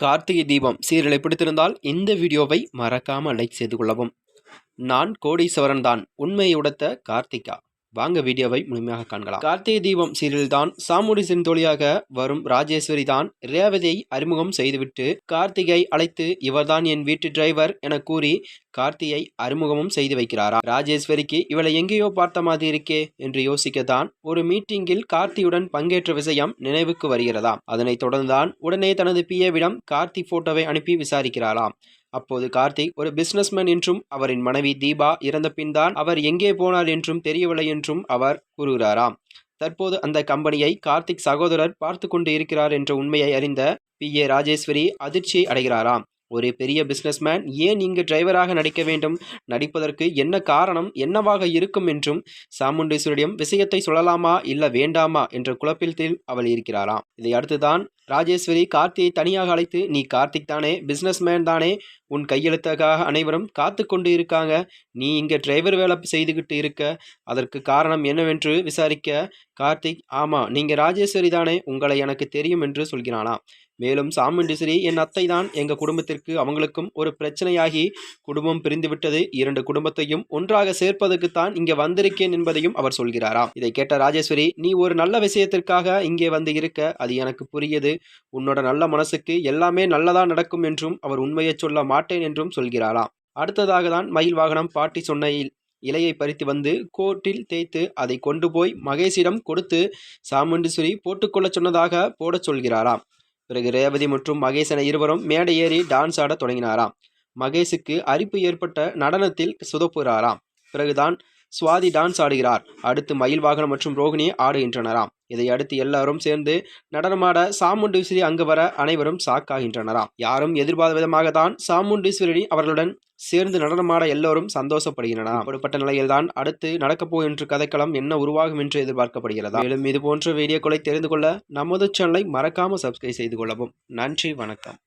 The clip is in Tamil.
கார்த்திகை தீபம் சீரியலை பிடித்திருந்தால் இந்த வீடியோவை மறக்காம லைக் செய்து கொள்ளவும். நான் கோடீஸ்வரன் தான் உண்மையை உடைத்த கார்த்திகா. வாங்க வீடியோவை முழுமையாக காண்கலாம். கார்த்திகை தீபம் சீரியல் தான் சாமுண்டீசன் தோழியாக வரும் ராஜேஸ்வரி தான் ரேவதியை அறிமுகம் செய்துவிட்டு கார்த்திகை அழைத்து இவர்தான் என் வீட்டு டிரைவர் என கூறி கார்த்தியை அறிமுகமும் செய்து வைக்கிறாரா. ராஜேஸ்வரிக்கு இவளை எங்கேயோ பார்த்த மாதிரி இருக்கே என்று யோசிக்கத்தான் ஒரு மீட்டிங்கில் கார்த்தியுடன் பங்கேற்ற விஷயம் நினைவுக்கு வருகிறதாம். அதனைத் தொடர்ந்துதான் உடனே தனது பிஏவிடம் கார்த்தி போட்டோவை அனுப்பி விசாரிக்கிறாராம். அப்போது கார்த்திக் ஒரு பிசினஸ்மேன் என்றும் அவரின் மனைவி தீபா இறந்த பின் தான் அவர் எங்கே போனார் என்றும் தெரியவில்லை என்றும் அவர் கூறுகிறாராம். தற்போது அந்த கம்பெனியை கார்த்திக் சகோதரர் பார்த்து கொண்டு இருக்கிறார் என்ற உண்மையை அறிந்த PA ராஜேஸ்வரி அதிர்ச்சியை அடைகிறாராம். ஒரு பெரிய பிசினஸ்மேன் ஏன் இங்கு டிரைவராக நடிக்க வேண்டும், நடிப்பதற்கு என்ன காரணம் என்னவாக இருக்கும் என்றும் சாமுண்டீஸ்வரிடம் விஷயத்தை சொல்லலாமா இல்ல வேண்டாமா என்ற குழப்பத்தில் அவள் இருக்கிறாராம். இதை அடுத்துதான் ராஜேஸ்வரி கார்த்தியை தனியாக அழைத்து, நீ கார்த்திக் தானே, பிசினஸ்மேன் தானே, உன் கையெழுத்துக்காக அனைவரும் காத்து கொண்டு இருக்காங்க, நீ இங்க டிரைவர் வேலை செய்துகிட்டு இருக்க, அதற்கு காரணம் என்னவென்று விசாரிக்க கார்த்திக், ஆமா நீங்க ராஜேஸ்வரி தானே, உங்களை எனக்கு தெரியும் என்று சொல்கிறானாம். மேலும் சாமுண்டீஸ்வரி என் அத்தை தான், எங்க குடும்பத்திற்கு அவங்களுக்கும் ஒரு பிரச்சனையாகி குடும்பம் பிரிந்துவிட்டது, 2 குடும்பத்தையும் ஒன்றாக சேர்ப்பதற்குத்தான் இங்கே வந்திருக்கேன் என்பதையும் அவர் சொல்கிறாராம். இதை கேட்ட ராஜேஸ்வரி, நீ ஒரு நல்ல விஷயத்திற்காக இங்கே வந்து இருக்க, அது எனக்கு புரியுது, உன்னோட நல்ல மனசுக்கு எல்லாமே நல்லதா நடக்கும் என்றும் அவர் உண்மையை சொல்ல மாட்டேன் என்றும் சொல்கிறாராம். அடுத்ததாக தான் மயில் வாகனம் பாட்டி சொன்ன இலையை பறித்து வந்து கோட்டில் தேய்த்து அதை கொண்டு போய் மகேஷிடம் கொடுத்து சாமுண்டீஸ்வரி போட்டுக்கொள்ள சொன்னதாக போட சொல்கிறாராம். பிறகு ரேவதி மற்றும் மகேஷ் என இருவரும் மேடை ஏறி டான்ஸ் ஆட தொடங்கினாராம். மகேஷுக்கு அரிப்பு ஏற்பட்ட நடனத்தில் சுதப்புகிறாராம். பிறகுதான் சுவாதி டான்ஸ் ஆடுகிறார். அடுத்து மயில் வாகனம் மற்றும் ரோகிணி ஆடுகின்றனராம். இதை அடுத்து எல்லாரும் சேர்ந்து நடனமாட சாமுண்டீஸ்வரி அங்கு வர அனைவரும் சாக்காகின்றனராம். யாரும் எதிர்பார்த்த விதமாக தான் சாமுண்டீஸ்வரி அவர்களுடன் சேர்ந்து நடனமாட எல்லோரும் சந்தோஷப்படுகின்றனர். அப்படிப்பட்ட நிலையில்தான் அடுத்து நடக்கப் போகின்ற கதைக்களம் என்ன உருவாகும் என்று எதிர்பார்க்கப்படுகிறது. மேலும் இது போன்ற வீடியோக்களை தெரிந்து கொள்ள நமது சேனலை மறக்காமல் சப்ஸ்கிரைப் செய்து கொள்ளவும். நன்றி, வணக்கம்.